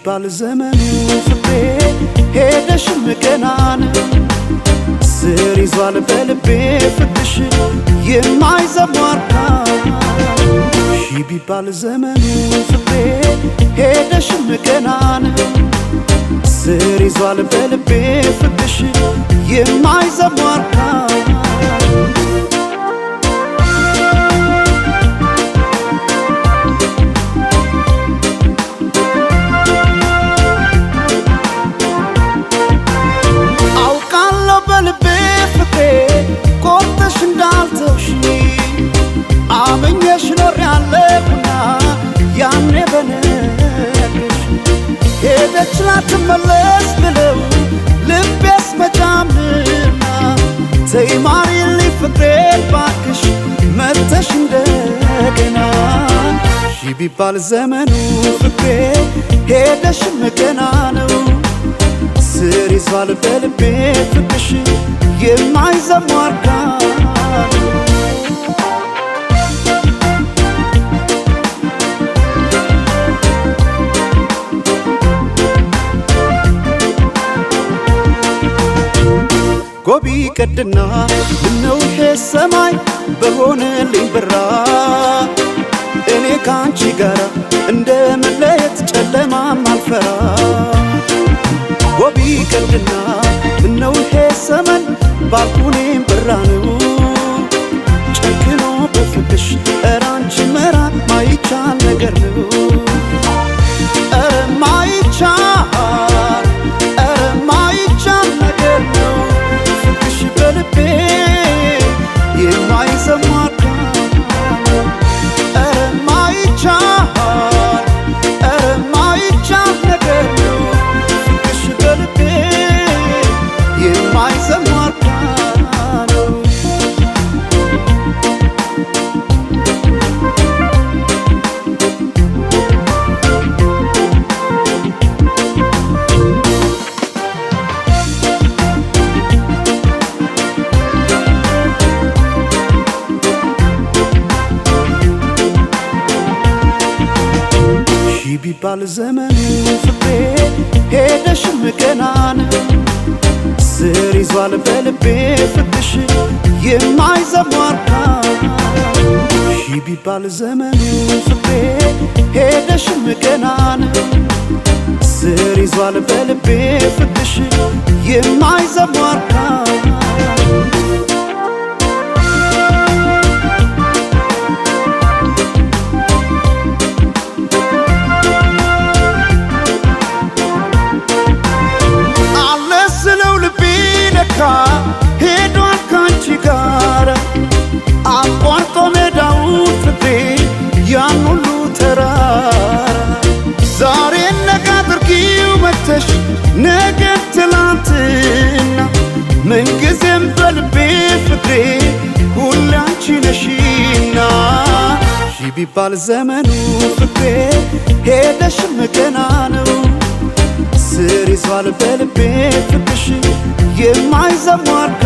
ቢባል ዘመኑ ፍቅሬ ሄደሽም ገናን ስር ይዟል በልቤ ፍቅርሽ የማይዘሟርካ ቢባል ዘመኑ ፍቅሬ ሄደሽም ገናን ስር ይዟል በልቤ ፍቅርሽ የማይዘሟርካ አመኘሽ ኖሬያለሁና ያኔ በነገርሽ ሄደች ላትመለስ ብለው ልቤስ መጫምና ተይ ማሪልኝ ፍቅሬ ባክሽ መተሽ እንደገና ቢባል ዘመኑ ፍቅሬ ሄደሽም ገና ነው ስር ይዟል በልቤ ፍቅርሽ የማይዘሟርካ ጎቢ ቀድና ምነው ሰማይ በሆነልኝ ብራ እኔ ካንቺ ጋር እንደ መለየት ጨለማም አልፈራ ጎቢ ቀድና ምነው ሰማይ ባልኩኔም ብራ ነው ጨክኖ በፍቅሽ ኧረ አንቺ መራቅ ማይቻል ነገር ነው ኧረ ማይቻል ነገር ነው በልቤ የማይዘሟርካ ኧረ ማይቻል ነገር ነው ፍቅርሽ በልቤ የማይዘሟርካ ነው ቢባል ዘመኑ ፍቅሬ ሄደሽም ገናን ስር ይዟል በልቤ ፍቅርሽ የማይዘሟርካ ቢባል ዘመኑ ፍቅሬ ሄደሽም ገናን ስር ይዟል በልቤ ፍቅርሽ የማይዘሟርካ ሄዷል ካንቺ ጋር አቋርጦ ሜዳውን ፍቅሬ ያን ሁሉ ተራራ ዛሬ ነገ አድርጊው መተሽ ነገ ትላንትና ምንጊዜም በልቤ ፍቅሬ ሁሌ አንቺ ነሽና ቢባል ዘመኑ ፍቅሬ ሄደሽም ገና ነው ስር ይዟል በልቤ ፍቅርሽ የማይዘሟርካ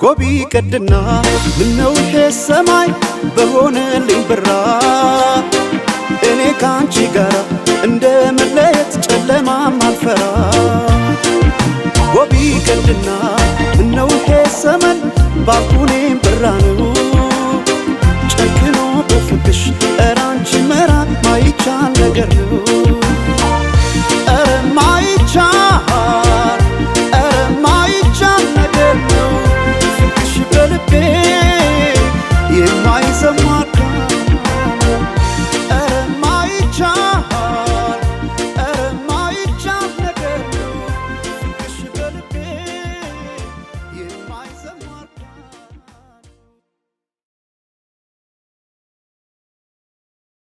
ጎቢ ቀድና ምነው ሰማይ በሆነልኝ ብራ እኔ ካንቺ ጋር እንደ መለየት ጨለማም አልፈራ ጎቢ ቀድና ምነው ሰማይ ባልኩኔም ብራ ነው